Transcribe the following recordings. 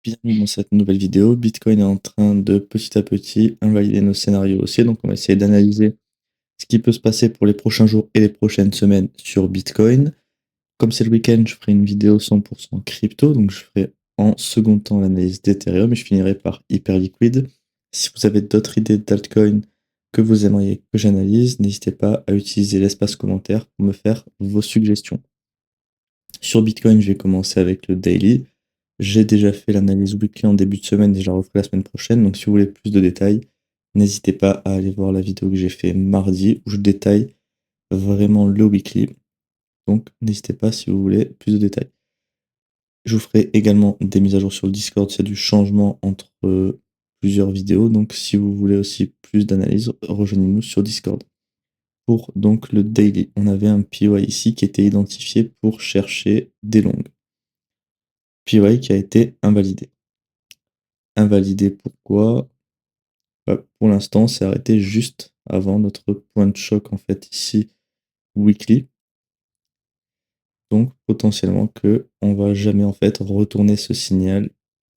Bienvenue dans cette nouvelle vidéo. Bitcoin est en train de petit à petit invalider nos scénarios haussiers. Donc, on va essayer d'analyser ce qui peut se passer pour les prochains jours et les prochaines semaines sur Bitcoin. Comme c'est le week-end, je ferai une vidéo 100% crypto. Donc, je ferai en second temps l'analyse d'Ethereum et je finirai par Hyperliquid. Si vous avez d'autres idées d'altcoin que vous aimeriez que j'analyse, n'hésitez pas à utiliser l'espace commentaire pour me faire vos suggestions. Sur Bitcoin, je vais commencer avec le daily. J'ai déjà fait l'analyse weekly en début de semaine et je la referai la semaine prochaine. Donc si vous voulez plus de détails, n'hésitez pas à aller voir la vidéo que j'ai fait mardi où je détaille vraiment le weekly. Donc n'hésitez pas si vous voulez plus de détails. Je vous ferai également des mises à jour sur le Discord, c'est du changement entre plusieurs vidéos. Donc si vous voulez aussi plus d'analyse, rejoignez-nous sur Discord. Pour donc le daily, on avait un POI ici qui était identifié pour chercher des longues. POI qui a été invalidé. Invalidé pourquoi? Pour l'instant, c'est arrêté juste avant notre point de choc en fait ici weekly. Donc potentiellement que on va jamais en fait retourner ce signal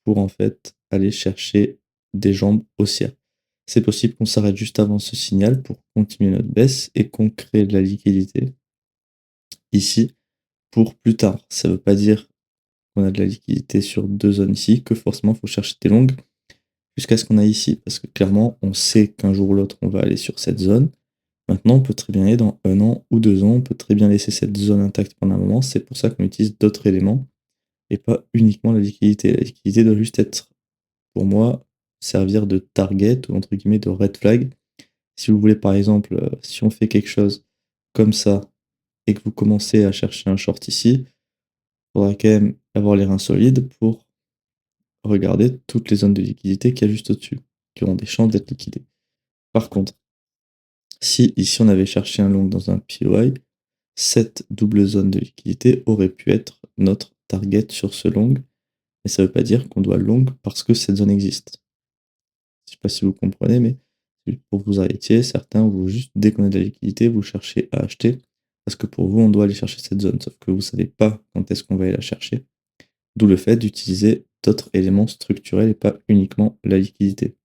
pour en fait aller chercher des jambes haussières. C'est possible qu'on s'arrête juste avant ce signal pour continuer notre baisse et qu'on crée de la liquidité ici pour plus tard. Ça veut pas dire qu'on a de la liquidité sur deux zones ici, que forcément il faut chercher des longues jusqu'à ce qu'on aille ici, parce que clairement on sait qu'un jour ou l'autre on va aller sur cette zone. Maintenant, on peut très bien aller dans 1 an ou 2 ans, on peut très bien laisser cette zone intacte pendant un moment. C'est pour ça qu'on utilise d'autres éléments et pas uniquement la liquidité. La liquidité doit juste être, pour moi, servir de target ou entre guillemets de red flag. Si vous voulez, par exemple, si on fait quelque chose comme ça et que vous commencez à chercher un short ici, il faudra quand même avoir les reins solides pour regarder toutes les zones de liquidité qu'il y a juste au-dessus, qui auront des chances d'être liquidées. Par contre, si ici on avait cherché un long dans un POI, cette double zone de liquidité aurait pu être notre target sur ce long, mais ça ne veut pas dire qu'on doit long parce que cette zone existe. Je ne sais pas si vous comprenez, mais pour que vous arrêtiez, certains, vous juste, dès qu'on a de la liquidité, vous cherchez à acheter, parce que pour vous, on doit aller chercher cette zone, sauf que vous ne savez pas quand est-ce qu'on va aller la chercher. D'où le fait d'utiliser d'autres éléments structurels et pas uniquement la liquidité.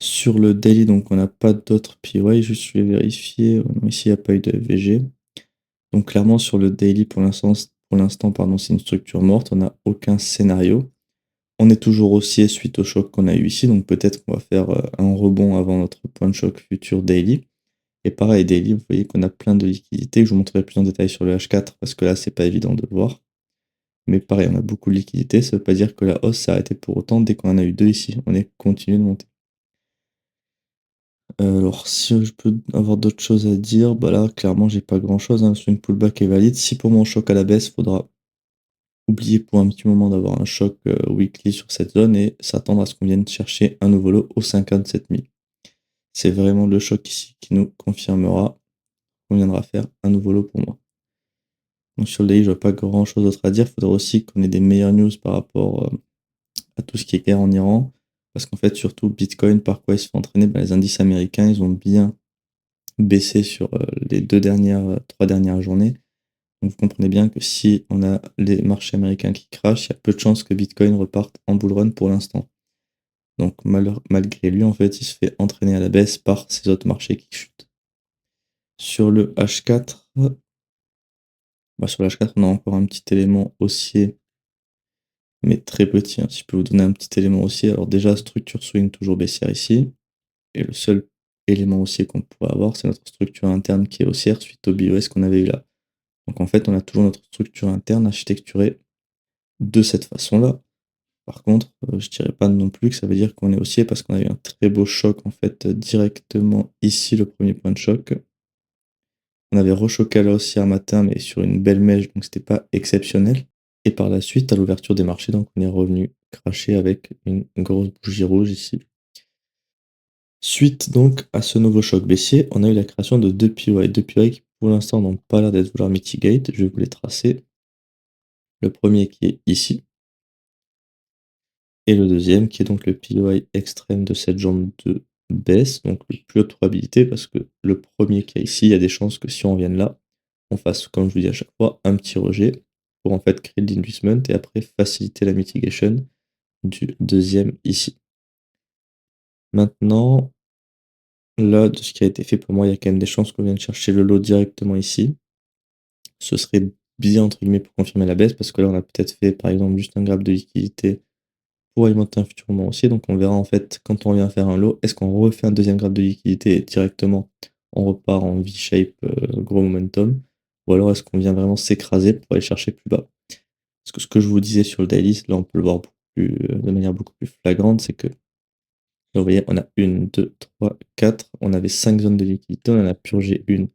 Sur le daily, donc on n'a pas d'autres POI, juste je vais vérifier. Non, ici, il n'y a pas eu de VG. Donc clairement sur le daily pour l'instant pardon, c'est une structure morte, on n'a aucun scénario. On est toujours haussier suite au choc qu'on a eu ici, donc peut-être qu'on va faire un rebond avant notre point de choc futur daily. Et pareil, daily, vous voyez qu'on a plein de liquidités, je vous montrerai plus en détail sur le H4 parce que là c'est pas évident de le voir. Mais pareil, on a beaucoup de liquidités, ça veut pas dire que la hausse s'est arrêtée pour autant dès qu'on en a eu deux ici, on est continué de monter. Alors, si je peux avoir d'autres choses à dire, bah là, clairement, j'ai pas grand-chose, hein. Sur une pullback est valide. Si pour mon choc à la baisse, faudra oublier pour un petit moment d'avoir un choc weekly sur cette zone et s'attendre à ce qu'on vienne chercher un nouveau lot au 57 000. C'est vraiment le choc ici qui nous confirmera qu'on viendra faire un nouveau lot pour moi. Donc sur le daily, je vois pas grand-chose d'autre à dire. Il faudra aussi qu'on ait des meilleures news par rapport à tout ce qui est guerre en Iran. Parce qu'en fait, surtout Bitcoin, par quoi il se fait entraîner? Les indices américains, ils ont bien baissé sur les 3 dernières journées. Donc vous comprenez bien que si on a les marchés américains qui crachent, il y a peu de chances que Bitcoin reparte en bull run pour l'instant. Donc malgré lui, en fait, il se fait entraîner à la baisse par ces autres marchés qui chutent. Sur le H4, sur le H4, on a encore un petit élément haussier, mais très petit, hein. Si je peux vous donner un petit élément haussier, alors déjà structure swing toujours baissière ici, et le seul élément haussier qu'on pourrait avoir, c'est notre structure interne qui est haussière suite au BOS qu'on avait eu là. Donc en fait, on a toujours notre structure interne architecturée de cette façon-là. Par contre, je dirais pas non plus que ça veut dire qu'on est haussier parce qu'on a eu un très beau choc en fait directement ici, le premier point de choc. On avait rechoqué à la haussière matin, mais sur une belle mèche, donc c'était pas exceptionnel. Et par la suite, à l'ouverture des marchés, donc on est revenu cracher avec une grosse bougie rouge ici. Suite donc à ce nouveau choc baissier, on a eu la création de deux POI. Deux POI qui pour l'instant n'ont pas l'air d'être vouloir mitigate. Je vais vous les tracer. Le premier qui est ici. Et le deuxième qui est donc le POI extrême de cette jambe de baisse, donc le plus haute probabilité parce que le premier qui est ici, il y a des chances que si on vienne là, on fasse, comme je vous dis à chaque fois, un petit rejet pour en fait créer de l'inducement et après faciliter la mitigation du deuxième ici. Maintenant, là, de ce qui a été fait pour moi, il y a quand même des chances qu'on vienne chercher le lot directement ici. Ce serait bien entre guillemets pour confirmer la baisse parce que là, on a peut-être fait par exemple juste un graphe de liquidité pour alimenter un futur mouvement haussier. Donc on verra en fait quand on vient faire un lot, est-ce qu'on refait un deuxième graphe de liquidité et directement on repart en V-shape gros momentum, ou alors est-ce qu'on vient vraiment s'écraser pour aller chercher plus bas. Parce que ce que je vous disais sur le daily, là on peut le voir de manière beaucoup plus flagrante, c'est que là vous voyez on a 1, 2, 3, 4, on avait 5 zones de liquidité, on en a purgé une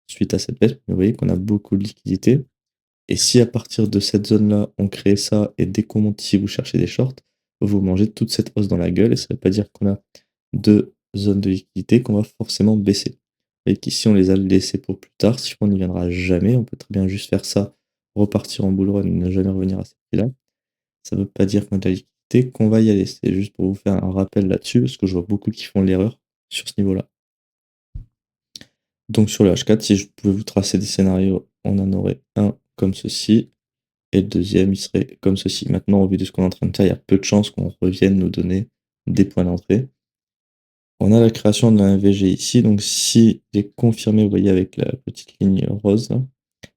suite à cette baisse, mais vous voyez qu'on a beaucoup de liquidité. Et si à partir de cette zone-là, on crée ça, et dès qu'on monte ici, vous cherchez des shorts, vous mangez toute cette hausse dans la gueule, et ça ne veut pas dire qu'on a deux zones de liquidité qu'on va forcément baisser. Et qu'ici, on les a laissées pour plus tard, si on n'y viendra jamais, on peut très bien juste faire ça, repartir en bull run et ne jamais revenir à ces prix-là. Ça ne veut pas dire qu'on a de la liquidité, qu'on va y aller. C'est juste pour vous faire un rappel là-dessus, parce que je vois beaucoup qui font l'erreur sur ce niveau-là. Donc sur le H4, si je pouvais vous tracer des scénarios, on en aurait un comme ceci, et le deuxième, il serait comme ceci. Maintenant, au vu de ce qu'on est en train de faire, il y a peu de chances qu'on revienne nous donner des points d'entrée. On a la création de la VG ici, donc s'il est confirmé, vous voyez avec la petite ligne rose, là,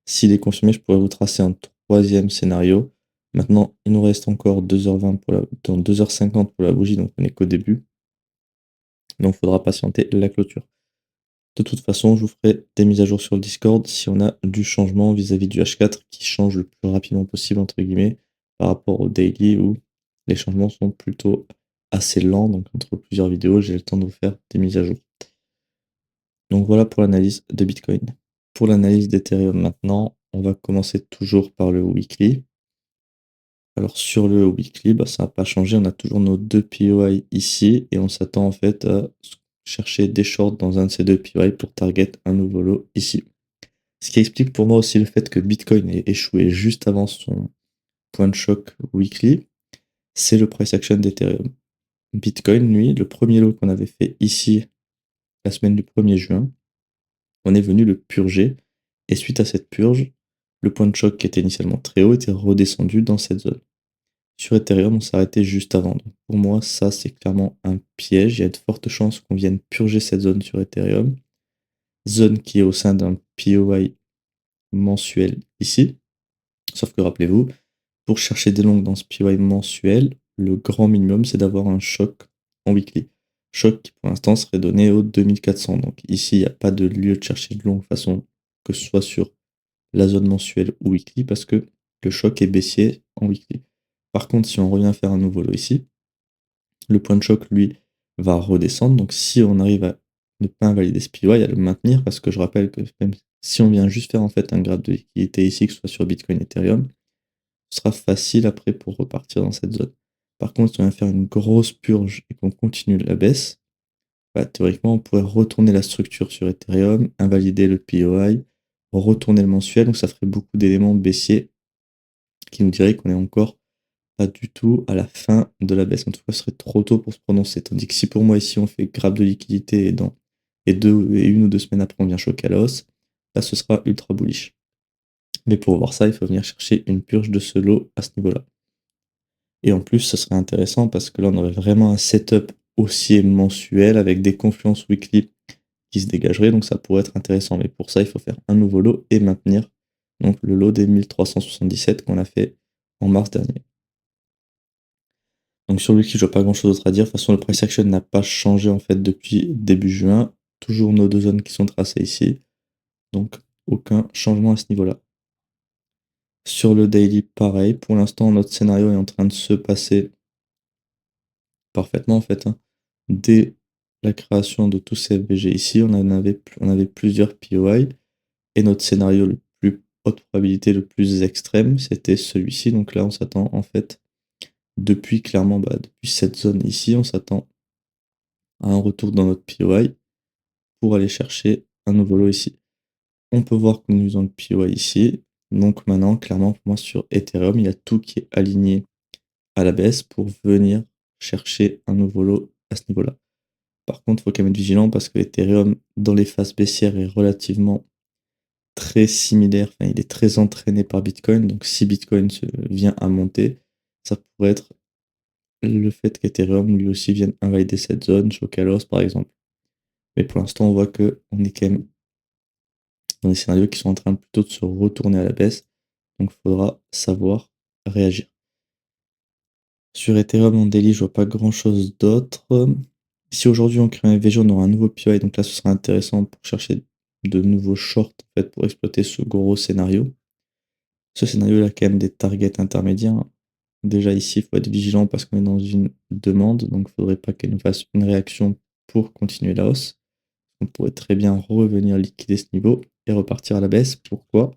s'il est confirmé, je pourrais vous tracer un troisième scénario. Maintenant, il nous reste encore 2h20 dans 2h50 pour la bougie, donc on n'est qu'au début. Donc il faudra patienter la clôture. De toute façon, je vous ferai des mises à jour sur le Discord si on a du changement vis-à-vis du H4 qui change le plus rapidement possible, entre guillemets, par rapport au daily où les changements sont plutôt assez lents. Donc, entre plusieurs vidéos, j'ai le temps de vous faire des mises à jour. Donc, voilà pour l'analyse de Bitcoin. Pour l'analyse d'Ethereum maintenant, on va commencer toujours par le weekly. Alors, sur le weekly, ça n'a pas changé. On a toujours nos deux POI ici et on s'attend en fait à chercher des shorts dans un de ces deux POI pour target un nouveau lot ici. Ce qui explique pour moi aussi le fait que Bitcoin ait échoué juste avant son point de choc weekly, c'est le price action d'Ethereum. Bitcoin, lui, le premier lot qu'on avait fait ici la semaine du 1er juin, on est venu le purger, et suite à cette purge, le point de choc qui était initialement très haut était redescendu dans cette zone. Sur Ethereum, on s'est arrêté juste avant. Donc pour moi, ça c'est clairement un piège. Il y a de fortes chances qu'on vienne purger cette zone sur Ethereum. Zone qui est au sein d'un POI mensuel ici. Sauf que rappelez-vous, pour chercher des longues dans ce POI mensuel, le grand minimum, c'est d'avoir un choc en weekly. Choc qui, pour l'instant, serait donné au 2400. Donc ici, il n'y a pas de lieu de chercher de longue façon, que ce soit sur la zone mensuelle ou weekly, parce que le choc est baissier en weekly. Par contre, si on revient faire un nouveau lot ici, le point de choc, lui, va redescendre. Donc si on arrive à ne pas invalider ce POI, à le maintenir, parce que je rappelle que même si on vient juste faire en fait un graphe de liquidité ici, que ce soit sur Bitcoin, Ethereum, ce sera facile après pour repartir dans cette zone. Par contre, si on vient faire une grosse purge et qu'on continue la baisse, théoriquement, on pourrait retourner la structure sur Ethereum, invalider le POI, retourner le mensuel, donc ça ferait beaucoup d'éléments baissiers qui nous diraient qu'on est encore pas du tout à la fin de la baisse. En tout cas, ce serait trop tôt pour se prononcer. Tandis que si pour moi ici on fait graphe de liquidité et une ou deux semaines après on vient choquer à la hausse, là ce sera ultra bullish. Mais pour voir ça, il faut venir chercher une purge de ce lot à ce niveau-là. Et en plus, ce serait intéressant parce que là, on aurait vraiment un setup haussier mensuel avec des confluences weekly qui se dégageraient. Donc ça pourrait être intéressant. Mais pour ça, il faut faire un nouveau lot et maintenir donc le lot des 1377 qu'on a fait en mars dernier. Donc sur le weekly, je vois pas grand-chose d'autre à dire. De toute façon, le price action n'a pas changé en fait depuis début juin. Toujours nos deux zones qui sont tracées ici. Donc aucun changement à ce niveau-là. Sur le daily, pareil. Pour l'instant, notre scénario est en train de se passer parfaitement en fait, hein. Dès la création de tous ces FBG ici, on avait plusieurs POI et notre scénario le plus haute probabilité, le plus extrême, c'était celui-ci. Donc là, on s'attend en fait, depuis clairement, depuis cette zone ici, on s'attend à un retour dans notre POI pour aller chercher un nouveau lot ici. On peut voir que nous usons le POI ici. Donc maintenant, clairement, pour moi, sur Ethereum, il y a tout qui est aligné à la baisse pour venir chercher un nouveau lot à ce niveau-là. Par contre, il faut quand même être vigilant parce que Ethereum, dans les phases baissières, est relativement très similaire, enfin, il est très entraîné par Bitcoin. Donc si Bitcoin se vient à monter, ça pourrait être le fait qu'Ethereum lui aussi vienne invalider cette zone, choquer à l'os par exemple. Mais pour l'instant, on voit que on est quand même dans des scénarios qui sont en train plutôt de se retourner à la baisse. Donc il faudra savoir réagir. Sur Ethereum en daily, je vois pas grand chose d'autre. Si aujourd'hui on crée un MVG, on aura un nouveau PI, donc là ce sera intéressant pour chercher de nouveaux shorts en fait, pour exploiter ce gros scénario. Ce scénario il a quand même des targets intermédiaires. Déjà ici, il faut être vigilant parce qu'on est dans une demande, donc il ne faudrait pas qu'elle nous fasse une réaction pour continuer la hausse. On pourrait très bien revenir liquider ce niveau et repartir à la baisse. Pourquoi?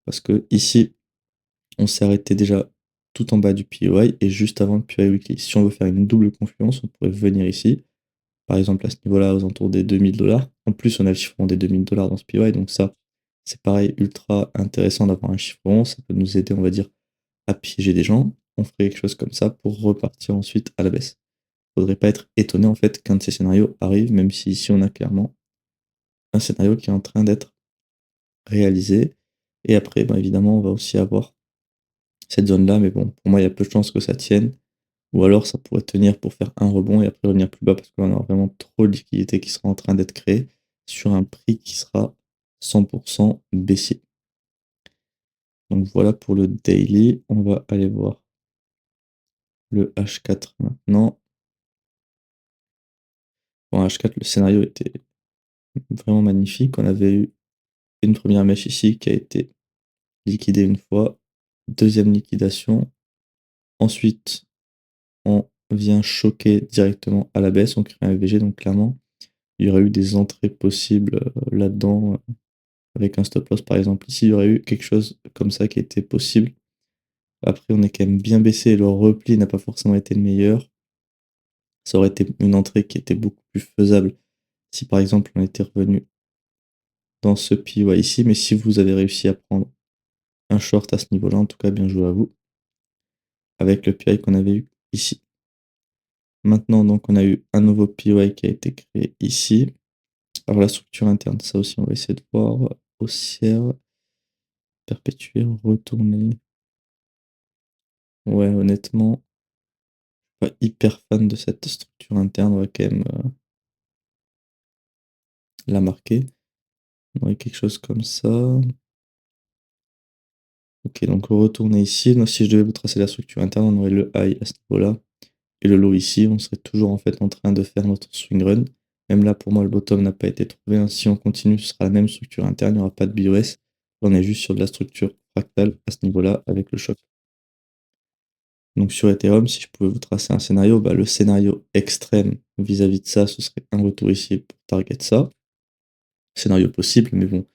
Parce que ici, on s'est arrêté déjà tout en bas du POI et juste avant le POI weekly. Si on veut faire une double confluence, on pourrait venir ici, par exemple à ce niveau-là, aux alentours des 2000 $. En plus, on a le chiffron des 2000 $ dans ce POI, donc ça, c'est pareil, ultra intéressant d'avoir un chiffron. Ça peut nous aider, on va dire, à piéger des gens. On ferait quelque chose comme ça pour repartir ensuite à la baisse. Faudrait pas être étonné en fait qu'un de ces scénarios arrive, même si ici on a clairement un scénario qui est en train d'être réalisé. Et après, ben, évidemment, on va aussi avoir cette zone-là, mais bon, pour moi, il y a peu de chances que ça tienne. Ou alors, ça pourrait tenir pour faire un rebond et après revenir plus bas parce qu'on aura vraiment trop de liquidités qui sera en train d'être créée sur un prix qui sera 100% baissier. Donc voilà pour le daily. On va aller voir le H4 maintenant. Bon, H4, le scénario était vraiment magnifique. On avait eu une première mèche ici qui a été liquidée une fois, deuxième liquidation. Ensuite, on vient choquer directement à la baisse, on crée un VG, donc clairement, il y aurait eu des entrées possibles là-dedans, avec un stop loss par exemple. Ici, il y aurait eu quelque chose comme ça qui était possible. Après, on est quand même bien baissé et le repli n'a pas forcément été le meilleur. Ça aurait été une entrée qui était beaucoup plus faisable si par exemple on était revenu dans ce PY ici, mais si vous avez réussi à prendre un short à ce niveau-là, en tout cas bien joué à vous, avec le PY qu'on avait eu ici. Maintenant, donc, on a eu un nouveau PY qui a été créé ici. Alors la structure interne, ça aussi, on va essayer de voir. Haussière, perpétuer, retourner. Ouais, honnêtement, pas hyper fan de cette structure interne, on va quand même la marquer. On aurait quelque chose comme ça. Ok, donc retourner ici. Donc, si je devais vous tracer la structure interne, on aurait le high à ce niveau-là. Et le low ici, on serait toujours en fait en train de faire notre swing run. Même là, pour moi, le bottom n'a pas été trouvé, hein. Si on continue, ce sera la même structure interne, il n'y aura pas de BOS. On est juste sur de la structure fractale à ce niveau-là avec le choc. Donc sur Ethereum, si je pouvais vous tracer un scénario, bah, le scénario extrême vis-à-vis de ça, ce serait un retour ici pour target ça. Scénario possible, mais bon,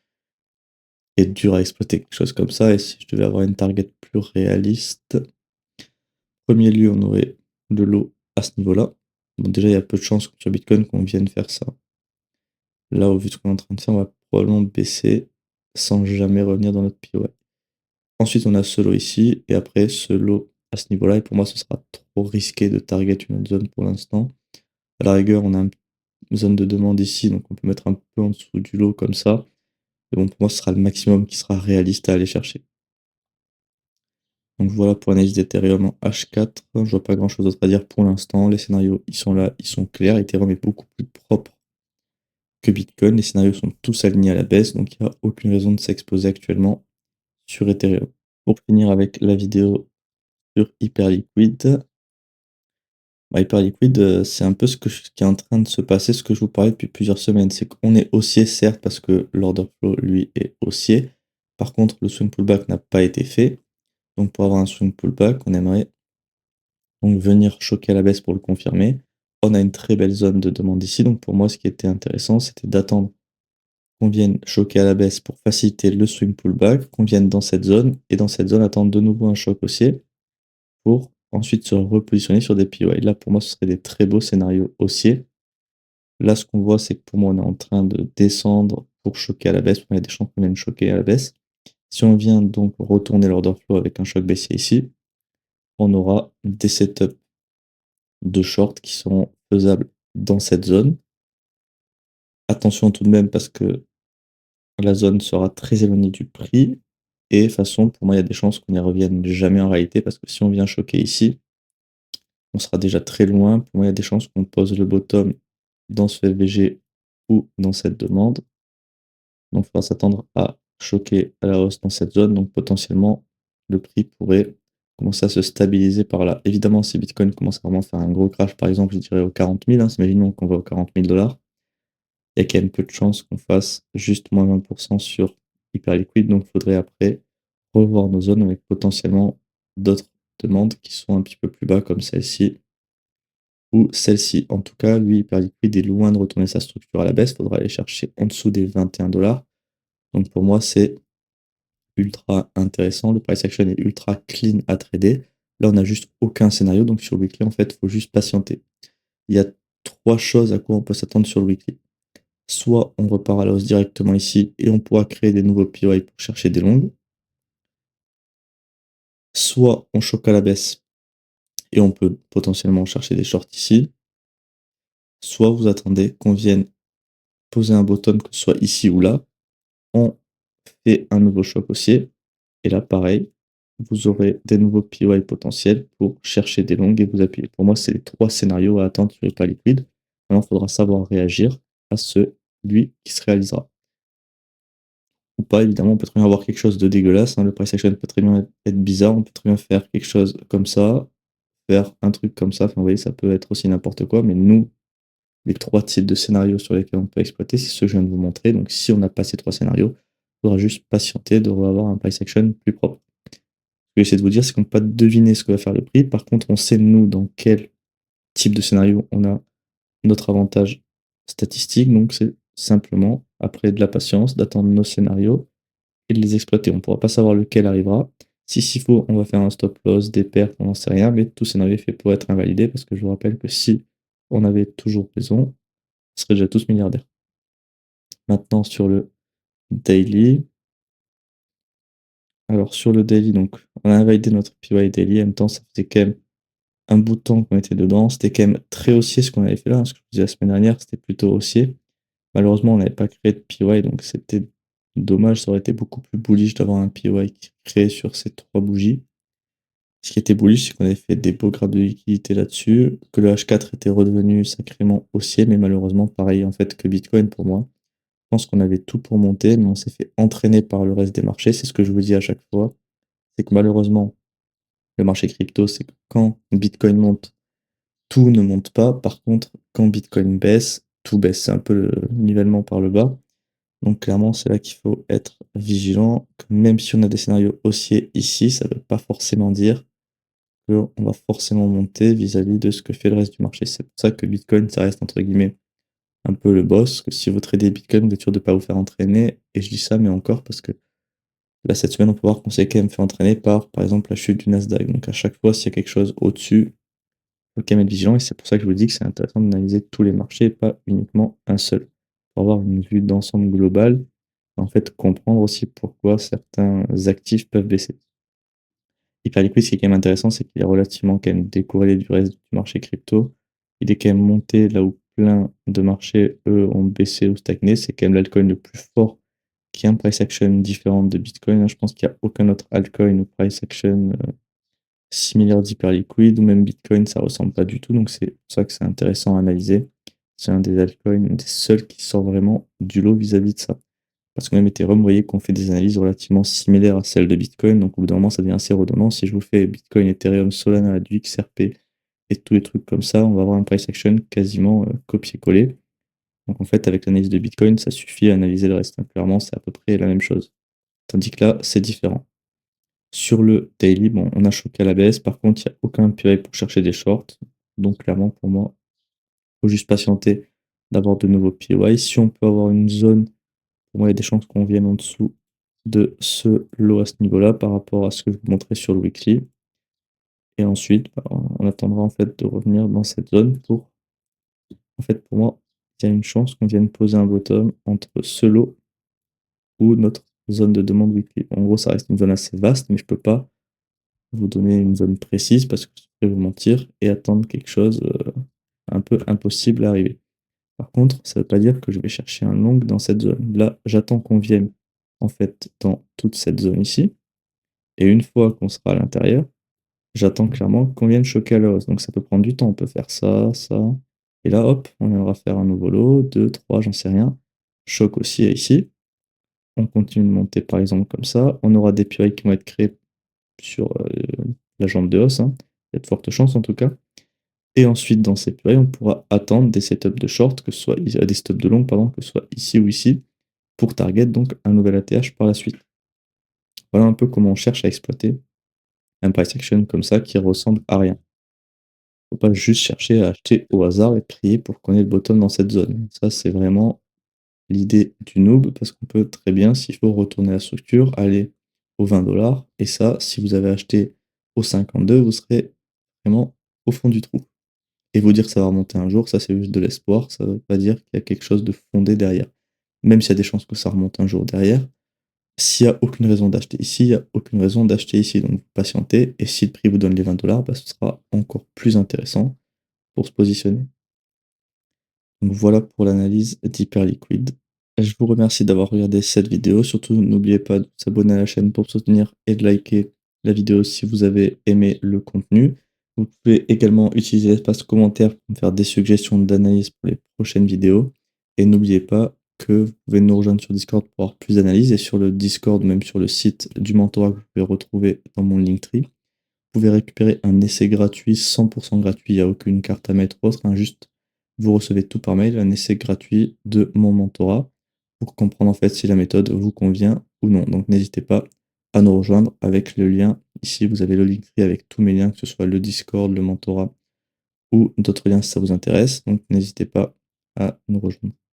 c'est dur à exploiter quelque chose comme ça. Et si je devais avoir une target plus réaliste, premier lieu, on aurait de l'eau à ce niveau-là. Bon, déjà, il y a peu de chances sur Bitcoin qu'on vienne faire ça. Là, au vu de ce qu'on est en train de faire, on va probablement baisser sans jamais revenir dans notre POI. Ensuite, on a ce lot ici, et après ce lot à ce niveau-là, et pour moi, ce sera trop risqué de target une autre zone pour l'instant. À la rigueur, on a une zone de demande ici, donc on peut mettre un peu en dessous du lot comme ça. Et bon, pour moi, ce sera le maximum qui sera réaliste à aller chercher. Donc voilà pour l'analyse d'Ethereum en H4. Je vois pas grand chose d'autre à dire pour l'instant. Les scénarios, ils sont là, ils sont clairs. Ethereum est beaucoup plus propre que Bitcoin. Les scénarios sont tous alignés à la baisse, donc il n'y a aucune raison de s'exposer actuellement sur Ethereum. Pour finir avec la vidéo sur Hyperliquid. Bah, Hyperliquid, c'est un peu qui est en train de se passer, ce que je vous parlais depuis plusieurs semaines. C'est qu'on est haussier, certes, parce que l'order flow, lui, est haussier. Par contre, le swing pullback n'a pas été fait. Donc pour avoir un swing pullback, on aimerait donc venir choquer à la baisse pour le confirmer. On a une très belle zone de demande ici. Donc pour moi, ce qui était intéressant, c'était d'attendre qu'on vienne choquer à la baisse pour faciliter le swing pullback, qu'on vienne dans cette zone, et dans cette zone, attendre de nouveau un choc haussier pour ensuite se repositionner sur des POI. Là, pour moi, ce serait des très beaux scénarios haussiers. Là, ce qu'on voit, c'est que pour moi, on est en train de descendre pour choquer à la baisse. On a des champs qui viennent choquer à la baisse. Si on vient donc retourner l'order flow avec un choc baissier ici, on aura des setups de short qui seront faisables dans cette zone. Attention tout de même parce que la zone sera très éloignée du prix et de toute façon, pour moi, il y a des chances qu'on n'y revienne jamais en réalité parce que si on vient choquer ici, on sera déjà très loin. Pour moi, il y a des chances qu'on pose le bottom dans ce FVG ou dans cette demande. Donc, il faudra s'attendre à choquer à la hausse dans cette zone. Donc, potentiellement, le prix pourrait commencer à se stabiliser par là. Évidemment, si Bitcoin commence à vraiment faire un gros crash, par exemple, je dirais aux 40 000, hein, imaginons qu'on va aux 40 000 dollars, il y a quand même peu de chances qu'on fasse juste moins 20% sur hyper liquide. Donc, il faudrait après revoir nos zones avec potentiellement d'autres demandes qui sont un petit peu plus bas, comme celle-ci ou celle-ci. En tout cas, lui, hyper liquide est loin de retourner sa structure à la baisse. Il faudra aller chercher en dessous des 21 dollars. Donc, pour moi, c'est ultra intéressant. Le price action est ultra clean à trader. Là, on n'a juste aucun scénario. Donc, sur le weekly, en fait, il faut juste patienter. Il y a trois choses à quoi on peut s'attendre sur le weekly. Soit on repart à la hausse directement ici et on pourra créer des nouveaux POI pour chercher des longues. Soit on choque à la baisse et on peut potentiellement chercher des shorts ici. Soit vous attendez qu'on vienne poser un bottom, que ce soit ici ou là. On fait un nouveau choc haussier. Et là, pareil, vous aurez des nouveaux POI potentiels pour chercher des longues et vous appuyer. Pour moi, c'est les trois scénarios à attendre sur les pas liquides. Maintenant, il faudra savoir réagir à celui qui se réalisera. Ou pas, évidemment, on peut très bien avoir quelque chose de dégueulasse, hein. Le price action peut très bien être bizarre. On peut très bien faire quelque chose comme ça, faire un truc comme ça. Enfin, vous voyez, ça peut être aussi n'importe quoi. Mais nous, les trois types de scénarios sur lesquels on peut exploiter, c'est ceux que je viens de vous montrer. Donc, si on n'a pas ces trois scénarios, il faudra juste patienter de avoir un price action plus propre. Ce que j'essaie de vous dire, c'est qu'on ne peut pas deviner ce que va faire le prix. Par contre, on sait, nous, dans quel type de scénario on a notre avantage statistique. Donc, c'est simplement, après de la patience, d'attendre nos scénarios et de les exploiter. On ne pourra pas savoir lequel arrivera. Si s'il faut, on va faire un stop loss, des pertes, on n'en sait rien, mais tout scénario est fait pour être invalidé parce que je vous rappelle que si on avait toujours raison, on serait déjà tous milliardaires. Maintenant, sur le daily. Alors, sur le daily, donc, on a invalidé notre PY daily. En même temps, ça faisait quand même un bout de temps qu'on était dedans. C'était quand même très haussier ce qu'on avait fait là, hein. Ce que je vous disais la semaine dernière, c'était plutôt haussier. Malheureusement, on n'avait pas créé de PY, donc c'était dommage. Ça aurait été beaucoup plus bullish d'avoir un PY créé sur ces trois bougies. Ce qui était bullish, c'est qu'on avait fait des beaux graphes de liquidité là-dessus, que le H4 était redevenu sacrément haussier, mais malheureusement, pareil en fait que Bitcoin pour moi. Je pense qu'on avait tout pour monter, mais on s'est fait entraîner par le reste des marchés. C'est ce que je vous dis à chaque fois. C'est que malheureusement, le marché crypto, c'est que quand Bitcoin monte, tout ne monte pas. Par contre, quand Bitcoin baisse, tout baisse. C'est un peu le nivellement par le bas. Donc clairement, c'est là qu'il faut être vigilant. Que même si on a des scénarios haussiers ici, ça ne veut pas forcément dire qu'on va forcément monter vis-à-vis de ce que fait le reste du marché. C'est pour ça que Bitcoin, ça reste entre guillemets un peu le boss. Que si vous tradez Bitcoin, vous êtes sûr de ne pas vous faire entraîner. Et je dis ça, mais encore parce que là, cette semaine, on peut voir qu'on s'est quand même fait entraîner par exemple, la chute du Nasdaq. Donc à chaque fois, s'il y a quelque chose au-dessus, faut quand même être vigilant et c'est pour ça que je vous dis que c'est intéressant d'analyser tous les marchés et pas uniquement un seul. Pour avoir une vue d'ensemble globale, en fait comprendre aussi pourquoi certains actifs peuvent baisser. Hyperliquid, ce qui est quand même intéressant, c'est qu'il est relativement quand même décorrélé du reste du marché crypto. Il est quand même monté là où plein de marchés, eux, ont baissé ou stagné. C'est quand même l'altcoin le plus fort qui a un price action différent de Bitcoin, hein. Je pense qu'il n'y a aucun autre altcoin ou price action similaire d'Hyperliquid ou même Bitcoin, ça ressemble pas du tout. Donc c'est pour ça que c'est intéressant à analyser. C'est un des altcoins, un des seuls qui sort vraiment du lot vis-à-vis de ça. Parce que même Ethereum, vous voyez qu'on fait des analyses relativement similaires à celles de Bitcoin. Donc au bout d'un moment, ça devient assez redondant. Si je vous fais Bitcoin, Ethereum, Solana, du XRP et tous les trucs comme ça, on va avoir un price action quasiment copier-coller. Donc en fait, avec l'analyse de Bitcoin, ça suffit à analyser le reste, hein. Clairement, c'est à peu près la même chose. Tandis que là, c'est différent. Sur le daily, bon, on a choqué à la baisse. Par contre, il n'y a aucun PI pour chercher des shorts. Donc, clairement, pour moi, il faut juste patienter d'avoir de nouveaux POI. Si on peut avoir une zone, pour moi, il y a des chances qu'on vienne en dessous de ce lot à ce niveau-là par rapport à ce que je vous montrais sur le weekly. Et ensuite, bah, on attendra en fait de revenir dans cette zone pour. En fait, pour moi, il y a une chance qu'on vienne poser un bottom entre ce lot ou notre zone de demande weekly. En gros, ça reste une zone assez vaste, mais je ne peux pas vous donner une zone précise parce que je vais vous mentir et attendre quelque chose un peu impossible à arriver. Par contre, ça veut pas dire que je vais chercher un long dans cette zone. Là, j'attends qu'on vienne, en fait, dans toute cette zone ici et une fois qu'on sera à l'intérieur, j'attends clairement qu'on vienne choquer à la hausse. Donc ça peut prendre du temps, on peut faire ça, ça et là, hop, on viendra faire un nouveau lot, 2, 3, j'en sais rien. Choc aussi ici. On continue de monter par exemple comme ça. On aura des purées qui vont être créées sur, la jambe de hausse, hein. Il y a de fortes chances en tout cas. Et ensuite, dans ces purées, on pourra attendre des setups de short, que ce soit des stops de long, pardon, que ce soit ici ou ici, pour target donc un nouvel ATH par la suite. Voilà un peu comment on cherche à exploiter un price action comme ça qui ressemble à rien. Faut pas juste chercher à acheter au hasard et prier pour qu'on ait le bottom dans cette zone. Ça, c'est vraiment l'idée du noob parce qu'on peut très bien, s'il faut retourner la structure, aller aux 20 $ et ça, si vous avez acheté au 52, vous serez vraiment au fond du trou. Et vous dire que ça va remonter un jour, ça c'est juste de l'espoir, ça veut pas dire qu'il y a quelque chose de fondé derrière. Même s'il y a des chances que ça remonte un jour derrière, s'il y a aucune raison d'acheter ici, il y a aucune raison d'acheter ici. Donc vous patientez et si le prix vous donne les 20 $, bah, ce sera encore plus intéressant pour se positionner. Donc voilà pour l'analyse d'Hyperliquid. Je vous remercie d'avoir regardé cette vidéo. Surtout, n'oubliez pas de vous abonner à la chaîne pour me soutenir et de liker la vidéo si vous avez aimé le contenu. Vous pouvez également utiliser l'espace commentaire pour me faire des suggestions d'analyse pour les prochaines vidéos. Et n'oubliez pas que vous pouvez nous rejoindre sur Discord pour avoir plus d'analyse et sur le Discord, même sur le site du mentorat que vous pouvez retrouver dans mon Linktree. Vous pouvez récupérer un essai gratuit, 100% gratuit, il n'y a aucune carte à mettre autre, hein, juste vous recevez tout par mail, un essai gratuit de mon mentorat pour comprendre en fait si la méthode vous convient ou non. Donc n'hésitez pas à nous rejoindre avec le lien. Ici, vous avez le Linktree avec tous mes liens, que ce soit le Discord, le mentorat ou d'autres liens si ça vous intéresse. Donc n'hésitez pas à nous rejoindre.